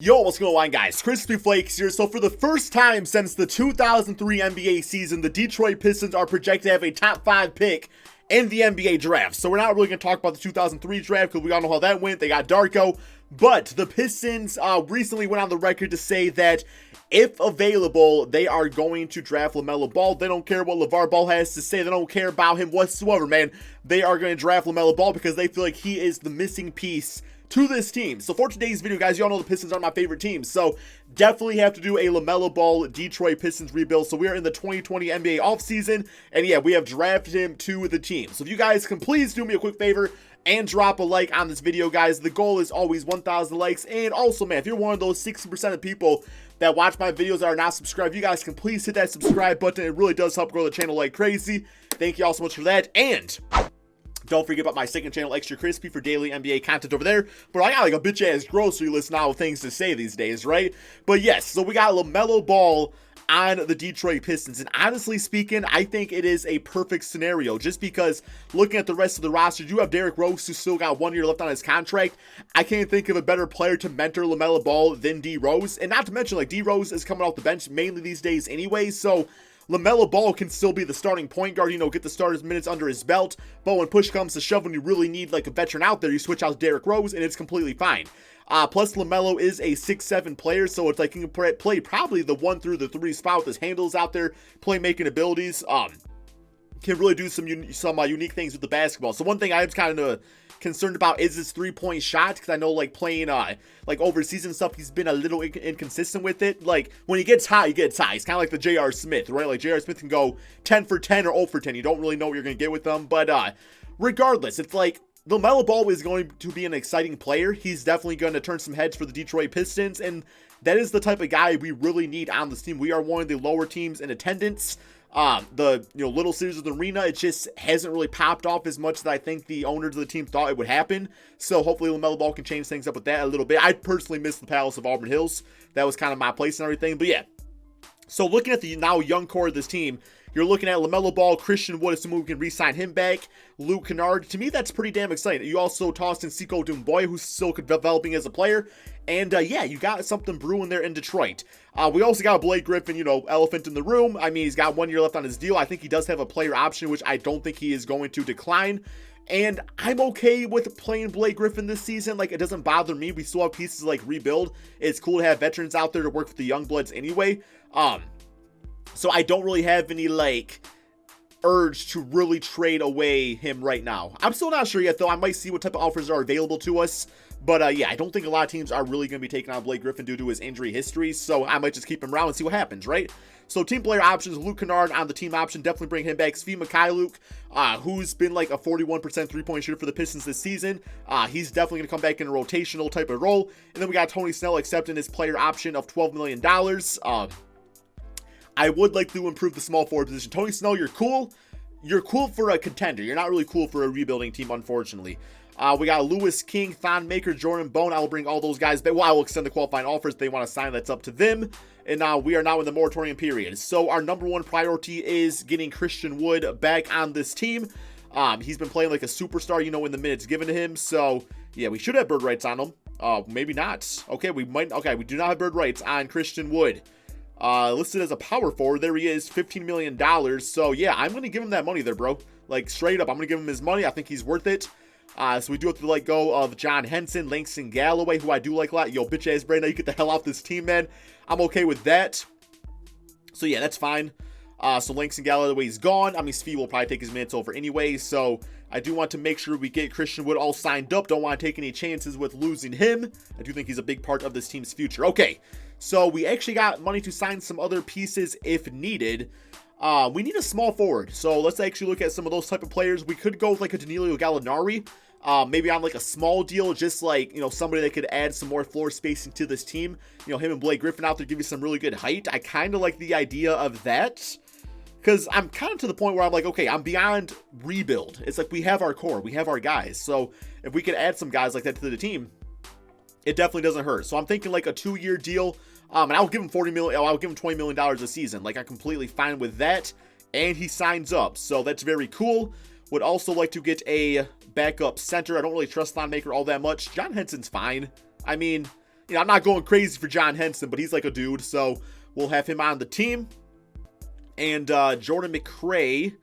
Yo, what's going on, guys? Crispy Flakes here. So for the first time since the 2003 NBA season, the Detroit Pistons are projected to have a top 5 pick in the NBA draft. So we're not really going to talk about the 2003 draft because we all know how that went. They got Darko. But the Pistons recently went on the record to say that if available, they are going to draft Lamelo Ball. They don't care what LeVar Ball has to say. They don't care about him whatsoever, man. They are going to draft Lamelo Ball because they feel like he is the missing piece to this team. So for today's video, guys, y'all know the Pistons are my favorite team, so definitely have to do a Lamelo Ball Detroit Pistons rebuild. So we are in the 2020 NBA offseason, and yeah, we have drafted him to the team. So if you guys can please do me a quick favor and drop a like on this video, guys. The goal is always 1,000 likes, and also, man, if you're one of those 60% of people that watch my videos that are not subscribed, you guys can please hit that subscribe button. It really does help grow the channel like crazy. Thank you all so much for that, and don't forget about my second channel, Extra Crispy, for daily NBA content over there. But I got like a bitch-ass grocery list now of things to say these days, right? But yes, so we got LaMelo Ball on the Detroit Pistons. And honestly speaking, I think it is a perfect scenario. Just because looking at the rest of the roster, you have Derrick Rose, who's still got 1 year left on his contract. I can't think of a better player to mentor LaMelo Ball than D Rose. And not to mention, like, D Rose is coming off the bench mainly these days anyway, so LaMelo Ball can still be the starting point guard, you know, get the starters minutes under his belt. But when push comes to shove, when you really need like a veteran out there, you switch out Derrick Rose and it's completely fine. Plus LaMelo is a 6'7" player, so it's like he can play probably the 1 through the 3 spot with his handles out there, playmaking abilities. Can really do some unique things with the basketball. So one thing I'm kind of concerned about is his 3-point shot, because I know like playing like overseas and stuff, he's been a little inconsistent with it. Like when he gets high, he gets high. He's kind of like the J.R. Smith, right? Like J.R. Smith can go 10 for 10 or 0 for 10. You don't really know what you're going to get with them. But regardless, it's like LaMelo Ball is going to be an exciting player. He's definitely going to turn some heads for the Detroit Pistons, and that is the type of guy we really need on this team. We are one of the lower teams in attendance. The Little Caesars Arena, it just hasn't really popped off as much as I think the owners of the team thought it would happen. So hopefully LaMelo Ball can change things up with that a little bit. I personally miss the Palace of Auburn Hills. That was kind of my place and everything. But yeah, so looking at the now young core of this team, you're looking at LaMelo Ball, Christian Wood, assuming we can re-sign him back, Luke Kennard. To me, that's pretty damn exciting. You also tossed in Sekou Doumbouya, who's still developing as a player. And yeah, you got something brewing there in Detroit. We also got Blake Griffin, elephant in the room. I mean, he's got 1 year left on his deal. I think he does have a player option, which I don't think he is going to decline. And I'm okay with playing Blake Griffin this season. Like, it doesn't bother me. We still have pieces like rebuild. It's cool to have veterans out there to work with the young bloods anyway. So I don't really have any, like, urge to really trade away him right now. I'm still not sure yet, though. I might see what type of offers are available to us. But, yeah, I don't think a lot of teams are really going to be taking on Blake Griffin due to his injury history. So I might just keep him around and see what happens, right? So team player options, Luke Kennard on the team option. Definitely bring him back. Svi Mykhailiuk, who's been like a 41% three-point shooter for the Pistons this season. He's definitely going to come back in a rotational type of role. And then we got Tony Snell accepting his player option of $12 million. I would like to improve the small forward position. Tony Snell, you're cool. You're cool for a contender. You're not really cool for a rebuilding team, unfortunately. We got Lewis King, Thon Maker, Jordan Bone. I will bring all those guys back. Well, I will extend the qualifying offers if they want to sign. That's up to them. And now we are now in the moratorium period. So our number one priority is getting Christian Wood back on this team. He's been playing like a superstar, in the minutes given to him. So, yeah, we should have bird rights on him. Maybe not. Okay, we might. Okay, we do not have bird rights on Christian Wood. Listed as a power forward. There he is, $15 million. So, yeah, I'm going to give him that money there, bro. Like, straight up, I'm going to give him his money. I think he's worth it. So we do have to let go of John Henson, Langston Galloway, who I do like a lot. Yo, bitch-ass Brandon, you get the hell off this team, man. I'm okay with that. So, yeah, that's fine. So Langston Galloway's gone. I mean, Svi will probably take his minutes over anyway. So I do want to make sure we get Christian Wood all signed up. Don't want to take any chances with losing him. I do think he's a big part of this team's future. Okay, so we actually got money to sign some other pieces if needed. We need a small forward. So let's actually look at some of those type of players. We could go with like a Danilo Gallinari. Maybe on like a small deal, just like, somebody that could add some more floor spacing to this team. Him and Blake Griffin out there give you some really good height. I kind of like the idea of that, because I'm kind of to the point where I'm like, okay, I'm beyond rebuild. It's like we have our core, we have our guys. So if we could add some guys like that to the team, it definitely doesn't hurt. So I'm thinking like a 2-year deal. And I'll give him $40 million. I'll give him $20 million a season. Like, I'm completely fine with that. And he signs up. So that's very cool. Would also like to get a backup center. I don't really trust Thon Maker all that much. John Henson's fine. I mean, you know, I'm not going crazy for John Henson, but he's like a dude, so we'll have him on the team. And Jordan McRae,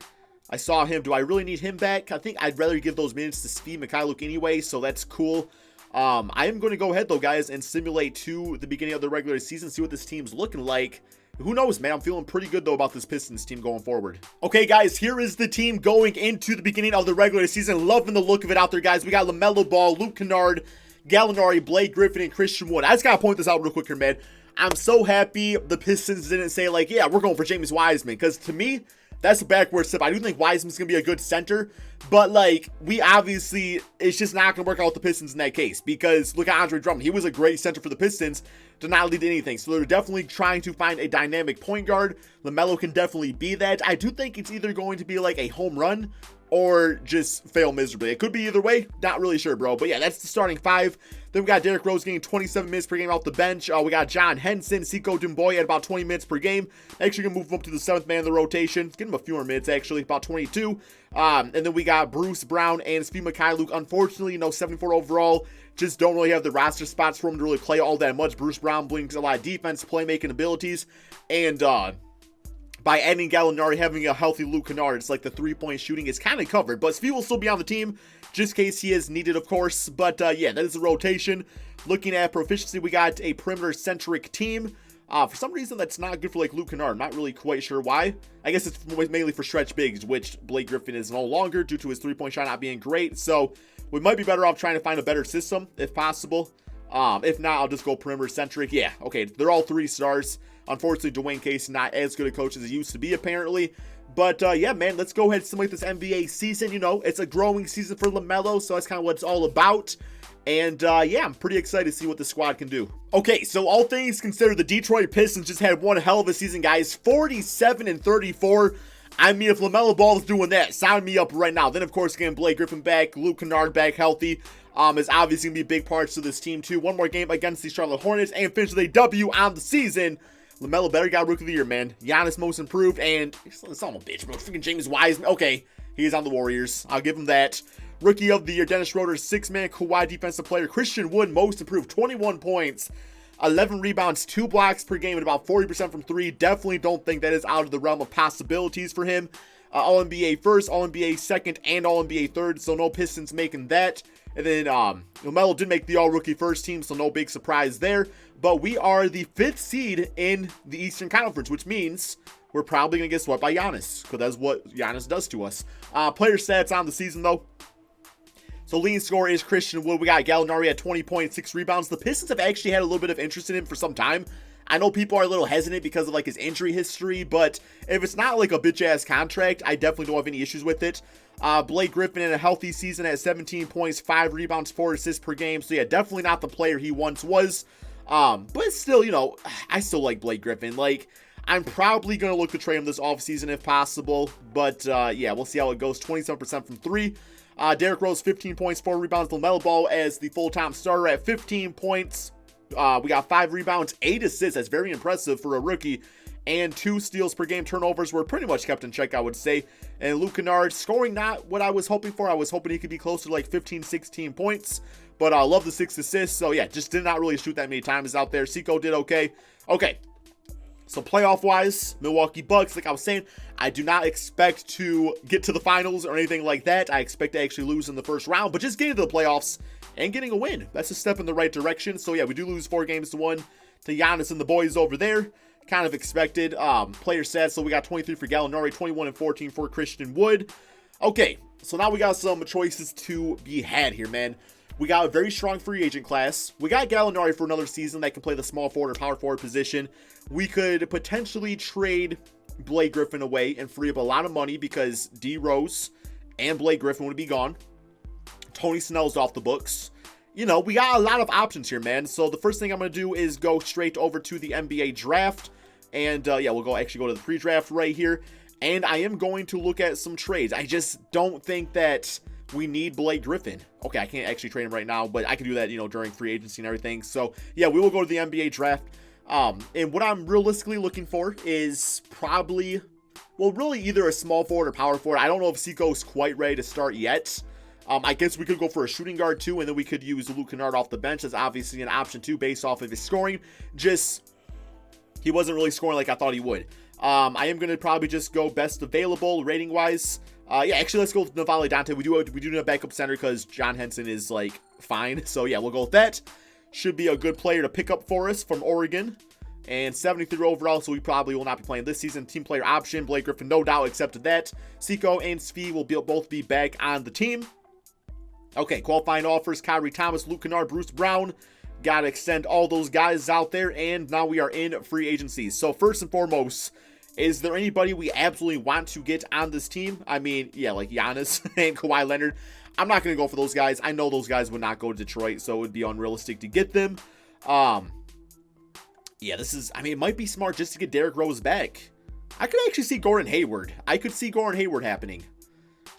I saw him. Do I really need him back? I think I'd rather give those minutes to Steve Mikhailuk anyway, so that's cool. I am going to go ahead, though, guys, and simulate to the beginning of the regular season, see what this team's looking like. Who knows, man? I'm feeling pretty good, though, about this Pistons team going forward. Okay, guys, here is the team going into the beginning of the regular season. Loving the look of it out there, guys. We got Lamelo Ball, Luke Kennard, Gallinari, Blake Griffin, and Christian Wood. I just got to point this out real quick here, man. I'm so happy the Pistons didn't say, like, yeah, we're going for James Wiseman, because to me, that's a backward step. I do think Wiseman's going to be a good center, but, like, we obviously, it's just not going to work out with the Pistons in that case, because look at Andre Drummond. He was a great center for the Pistons, did not lead to anything, so they're definitely trying to find a dynamic point guard. LaMelo can definitely be that. I do think it's either going to be, like, a home run or just fail miserably. It could be either way. Not really sure, bro. But yeah, that's the starting five. Then we got Derrick Rose getting 27 minutes per game off the bench. We got John Henson, Sekou Doumbouya at about 20 minutes per game. Actually going to move him up to the 7th man in the rotation. Get him a few more minutes, actually, about 22. And then we got Bruce Brown and Steve Mikhailuk. Unfortunately, 74 overall. Just don't really have the roster spots for him to really play all that much. Bruce Brown brings a lot of defense, playmaking abilities. And by adding Gallinari, having a healthy Luke Kennard, it's like the three-point shooting is kind of covered. But Steve will still be on the team, just in case he is needed, of course. But yeah, that is the rotation. Looking at proficiency, we got a perimeter-centric team. For some reason, that's not good for like Luke Kennard. I'm not really quite sure why. I guess it's mainly for stretch bigs, which Blake Griffin is no longer due to his three-point shot not being great. So we might be better off trying to find a better system, if possible. If not, I'll just go perimeter-centric. Yeah, okay, they're all 3 stars. Unfortunately, Dwayne Casey not as good a coach as he used to be, apparently. But, yeah, man, let's go ahead and simulate this NBA season. You know, it's a growing season for LaMelo, so that's kind of what it's all about. And, yeah, I'm pretty excited to see what the squad can do. Okay, so all things considered, the Detroit Pistons just had one hell of a season, guys. 47-34. I mean, if LaMelo Ball is doing that, sign me up right now. Then, of course, getting Blake Griffin back, Luke Kennard back healthy, is obviously going to be big parts of this team, too. One more game against the Charlotte Hornets and finish with a W on the season. LaMelo better got Rookie of the Year, man. Giannis most improved, and it's all a bitch, bro. Freaking James Wiseman. Okay, he's on the Warriors. I'll give him that. Rookie of the Year, Dennis Schroeder, 6-man Kawhi defensive player. Christian Wood most improved, 21 points, 11 rebounds, 2 blocks per game, and about 40% from 3. Definitely don't think that is out of the realm of possibilities for him. All-NBA first, All-NBA second, and All-NBA third, so no Pistons making that. And then LaMelo did make the All-Rookie first team, so no big surprise there. But we are the 5th seed in the Eastern Conference, which means we're probably going to get swept by Giannis, because that's what Giannis does to us. Player stats on the season, though. So leading scorer is Christian Wood. We got Gallinari at 20.6 rebounds. The Pistons have actually had a little bit of interest in him for some time. I know people are a little hesitant because of like his injury history, but if it's not like a bitch-ass contract, I definitely don't have any issues with it. Blake Griffin in a healthy season at 17 points, 5 rebounds, 4 assists per game. So yeah, definitely not the player he once was. But still, you know, I still like Blake Griffin. Like, I'm probably going to look to trade him this offseason if possible. But yeah, we'll see how it goes. 27% from 3. Derrick Rose, 15 points, 4 rebounds. LaMelo Ball as the full-time starter at 15 points. We got 5 rebounds, 8 assists. That's very impressive for a rookie. And 2 steals per game. Turnovers were pretty much kept in check, I would say. And Luke Kennard scoring not what I was hoping for. I was hoping he could be closer to like 15, 16 points. But I love the 6 assists. So yeah, just did not really shoot that many times out there. Sekou did okay. Okay. So playoff-wise, Milwaukee Bucks, like I was saying, I do not expect to get to the finals or anything like that. I expect to actually lose in the first round. But just getting to the playoffs and getting a win, that's a step in the right direction. So yeah, we do lose 4-1 to Giannis and the boys over there. Kind of expected. Player stats, so we got 23 for Gallinari, 21 and 14 for Christian Wood. Okay, so now we got some choices to be had here, man. We got a very strong free agent class. We got Gallinari for another season that can play the small forward or power forward position. We could potentially trade Blake Griffin away and free up a lot of money because D. Rose and Blake Griffin would be gone. Tony Snell's off the books. You know, we got a lot of options here, man. So the first thing I'm going to do is go straight over to the NBA draft. And yeah, we'll go to the pre-draft right here. And I am going to look at some trades. I just don't think that we need Blake Griffin. Okay, I can't actually trade him right now, but I can do that, you know, during free agency and everything. So yeah, we will go to the NBA draft. And what I'm realistically looking for is probably, well, really either a small forward or power forward. I don't know if Sekou's quite ready to start yet. I guess we could go for a shooting guard too, and then we could use Luke Kennard off the bench. That's obviously an option too, based off of his scoring. Just, he wasn't really scoring like I thought he would. I am going to probably just go best available rating wise. Yeah, actually, let's go with Navale Dante. We do need a backup center because John Henson is like fine. So yeah, we'll go with that. Should be a good player to pick up for us from Oregon. And 73 overall, so we probably will not be playing this season. Team player option, Blake Griffin, no doubt accepted that. Seiko and Svi will both be back on the team. Okay, qualifying offers, Kyrie Thomas, Luke Kennard, Bruce Brown. Got to extend all those guys out there, and now we are in free agency. So first and foremost, is there anybody we absolutely want to get on this team? I mean, yeah, like Giannis and Kawhi Leonard. I'm not going to go for those guys. I know those guys would not go to Detroit, so it would be unrealistic to get them. Yeah, this is, I mean, it might be smart just to get Derrick Rose back. I could actually see Gordon Hayward. I could see Gordon Hayward happening.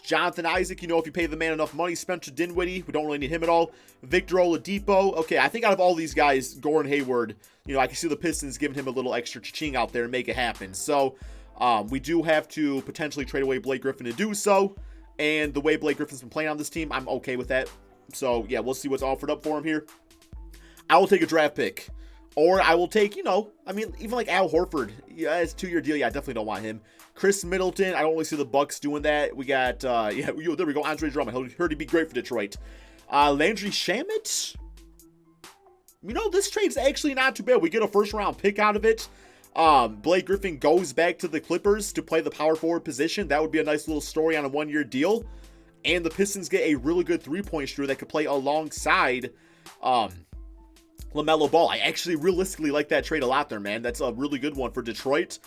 Jonathan Isaac, you know, if you pay the man enough money. Spencer Dinwiddie, we don't really need him at all. Victor Oladipo. Okay, I think out of all these guys, Gordon Hayward, you know, I can see the Pistons giving him a little extra cha-ching out there and make it happen. So, we do have to potentially trade away Blake Griffin to do so. And the way Blake Griffin's been playing on this team, I'm okay with that. So, yeah, we'll see what's offered up for him here. I will take a draft pick. Or I will take, you know, I mean, even like Al Horford. Yeah, it's a 2-year deal. Yeah, I definitely don't want him. Chris Middleton, I don't really see the Bucks doing that. We got, yeah, there we go. Andre Drummond. Heard he'd be great for Detroit. Landry Shamet. You know, this trade's actually not too bad. We get a first-round pick out of it. Blake Griffin goes back to the Clippers to play the power forward position. That would be a nice little story on a 1-year deal. And the Pistons get a really good three-point shooter that could play alongside, LaMelo Ball. I actually realistically like that trade a lot there, man. That's a really good one for Detroit.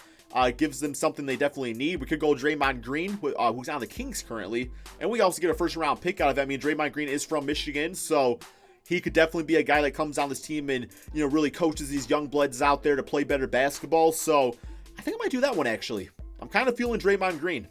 Gives them something they definitely need. We could go Draymond Green, who's on the Kings currently. And we also get a first-round pick out of that. I mean, Draymond Green is from Michigan, so he could definitely be a guy that comes on this team and, you know, really coaches these young bloods out there to play better basketball. So I think I might do that one, actually. I'm kind of feeling Draymond Green.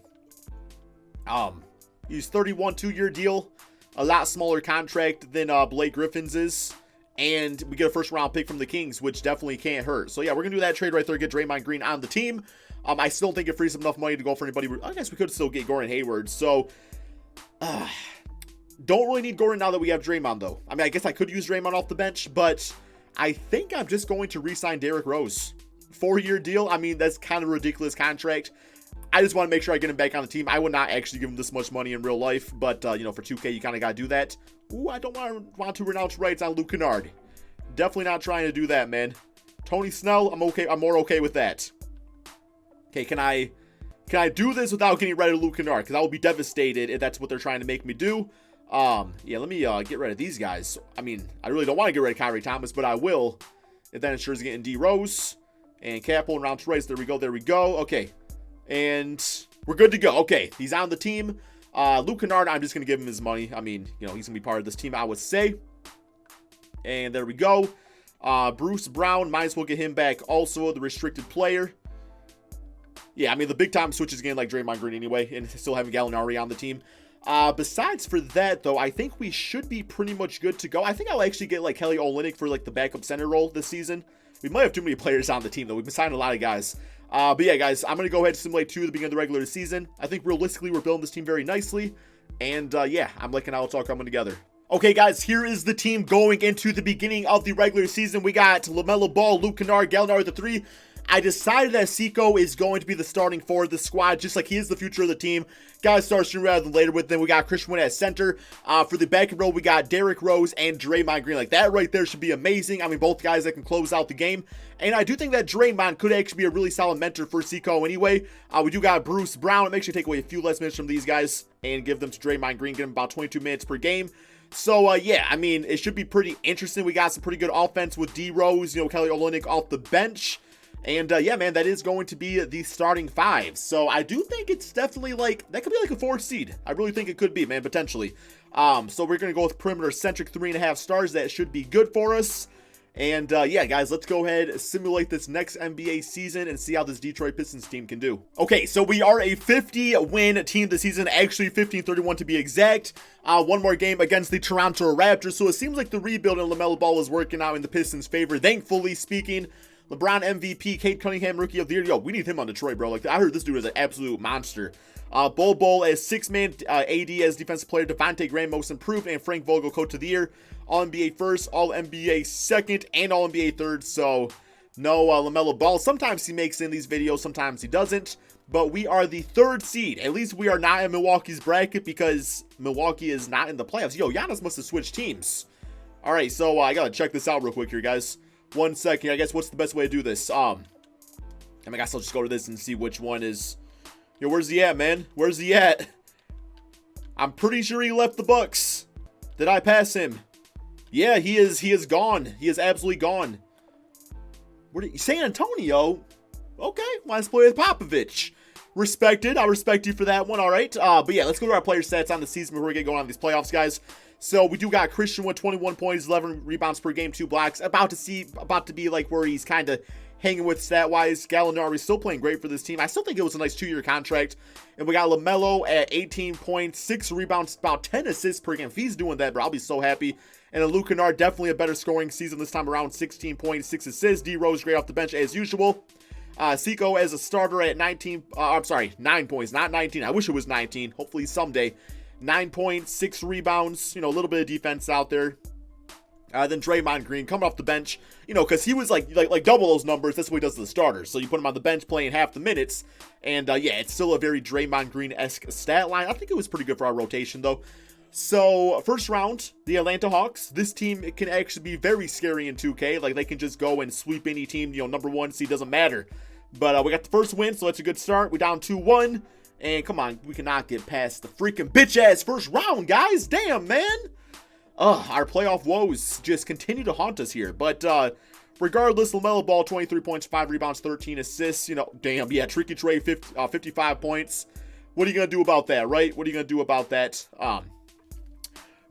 He's 31, 2-year deal. A lot smaller contract than Blake Griffin's is. And we get a first-round pick from the Kings, which definitely can't hurt. So, yeah, we're going to do that trade right there, get Draymond Green on the team. I still think it frees up enough money to go for anybody. I guess we could still get Gordon Hayward. So, don't really need Gordon now that we have Draymond, though. I mean, I guess I could use Draymond off the bench, but I think I'm just going to re-sign Derrick Rose. 4-year deal. I mean, that's kind of a ridiculous contract. I just want to make sure I get him back on the team. I would not actually give him this much money in real life, but, you know, for 2K, you kind of got to do that. Ooh, I don't want to renounce rights on Luke Kennard. Definitely not trying to do that, man. Tony Snell, I'm okay. I'm more okay with that. Okay, can I do this without getting rid of Luke Kennard? Because I will be devastated if that's what they're trying to make me do. Yeah, let me get rid of these guys. I mean, I really don't want to get rid of Kyrie Thomas, but I will. If that ensures getting D Rose and Capo and round rights. There we go. Okay. And we're good to go. Okay, he's on the team. Luke Kennard, I'm just going to give him his money. I mean, you know, he's going to be part of this team, I would say. And there we go. Bruce Brown, might as well get him back. Also, the restricted player. Yeah, I mean, the big time switch is getting like Draymond Green anyway, and still having Gallinari on the team. Besides for that, though, I think we should be pretty much good to go. I think I'll actually get like Kelly Olynyk for like the backup center role this season. We might have too many players on the team, though. We've been signing a lot of guys. But yeah, guys, I'm going to go ahead and simulate 2 at the beginning of the regular season. I think realistically, we're building this team very nicely. And yeah, I'm liking how it's all coming together. Okay, guys, here is the team going into the beginning of the regular season. We got LaMelo Ball, Luke Kennard, Gallinari the 3. I decided that Seiko is going to be the starting forward of the squad, just like he is the future of the team. Guys start sooner rather than later with them. We got Christian Wood at center. For the back and row, we got Derrick Rose and Draymond Green. Like, that right there should be amazing. I mean, both guys that can close out the game. And I do think that Draymond could actually be a really solid mentor for Seiko anyway. We do got Bruce Brown. Make sure you take away a few less minutes from these guys and give them to Draymond Green. Get him about 22 minutes per game. So, yeah, I mean, it should be pretty interesting. We got some pretty good offense with D Rose, you know, Kelly Olynyk off the bench. And, yeah, man, that is going to be the starting 5. So, I do think it's definitely, like, that could be like a 4th seed. I really think it could be, man, potentially. So, we're going to go with perimeter-centric 3.5 stars. That should be good for us. And, yeah, guys, let's go ahead and simulate this next NBA season and see how this Detroit Pistons team can do. Okay, so we are a 50-win team this season, actually 15-31 to be exact. One more game against the Toronto Raptors. So, it seems like the rebuild in LaMelo Ball is working out in the Pistons' favor, thankfully speaking. LeBron MVP, Cade Cunningham Rookie of the Year. Yo, we need him on Detroit, bro. Like, I heard this dude is an absolute monster. Bol as 6-man, AD as defensive player, Devontae Graham Most Improved, and Frank Vogel Coach of the Year. All-NBA first, All-NBA second, and All-NBA third. So, no LaMelo Ball. Sometimes he makes in these videos, sometimes he doesn't. But we are the 3rd seed. At least we are not in Milwaukee's bracket because Milwaukee is not in the playoffs. Yo, Giannis must have switched teams. All right, so I gotta check this out real quick here, guys. 1 second. I guess what's the best way to do this? I guess I'll just go to this and see which one is. Yo, where's he at, man? Where's he at? I'm pretty sure he left the Bucks. Did I pass him? Yeah, he is gone. He is absolutely gone. San Antonio? Okay, wants to play with Popovich. Respected. I respect you for that one. All right. But yeah, let's go to our player stats on the season before we get going on these playoffs, guys. So we do got Christian with 21 points, 11 rebounds per game, 2 blocks. About to be like where he's kind of hanging with stat-wise. Gallinari still playing great for this team. I still think it was a nice 2-year contract. And we got Lamelo at 18 points, 6 rebounds, about 10 assists per game. If he's doing that, bro, I'll be so happy. And then Luke Kennard, definitely a better scoring season this time around, 16 points, 6 assists. D Rose great off the bench as usual. Seiko as a starter at 9 points, not 19. I wish it was 19. Hopefully someday. 9 points, 6 rebounds, a little bit of defense out there. Then Draymond Green coming off the bench, because he was like double those numbers. That's what he does to the starters. So you put him on the bench playing half the minutes. And yeah, it's still a very Draymond Green-esque stat line. I think it was pretty good for our rotation, though. So, first round, the Atlanta Hawks. This team can actually be very scary in 2K. Like, they can just go and sweep any team, number 1 seed, doesn't matter. But we got the first win, so that's a good start. We're down 2-1. And come on, we cannot get past the freaking bitch-ass first round, guys. Damn, man. Our playoff woes just continue to haunt us here. But regardless, LaMelo Ball, 23 points, 5 rebounds, 13 assists. Damn, yeah, Tricky Trey, 55 points. What are you going to do about that, right? What are you going to do about that?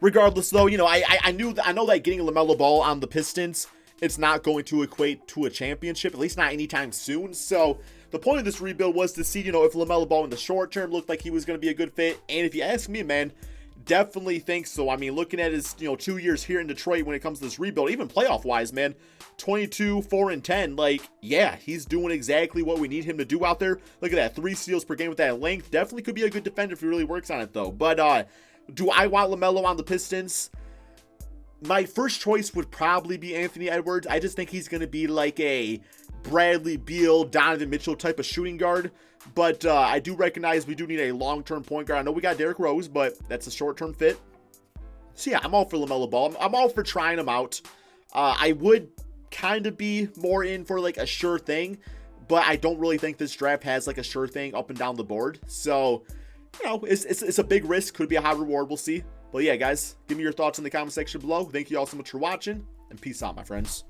Regardless, though, I know that getting LaMelo Ball on the Pistons, it's not going to equate to a championship, at least not anytime soon. So the point of this rebuild was to see, if LaMelo Ball in the short term looked like he was going to be a good fit. And if you ask me, man, definitely think so. I mean, looking at his, 2 years here in Detroit when it comes to this rebuild, even playoff-wise, man, 22, 4, and 10. Like, yeah, he's doing exactly what we need him to do out there. Look at that, 3 steals per game with that length. Definitely could be a good defender if he really works on it, though. But do I want LaMelo on the Pistons? My first choice would probably be Anthony Edwards. I just think he's going to be like a Bradley Beal, Donovan Mitchell type of shooting guard. But I do recognize we do need a long-term point guard. I know we got Derrick Rose, but that's a short-term fit. So yeah, I'm all for LaMelo Ball. I'm all for trying him out. I would kind of be more in for like a sure thing, but I don't really think this draft has like a sure thing up and down the board. So, it's a big risk. Could be a high reward. We'll see. But yeah, guys, give me your thoughts in the comment section below. Thank you all so much for watching, and peace out, my friends.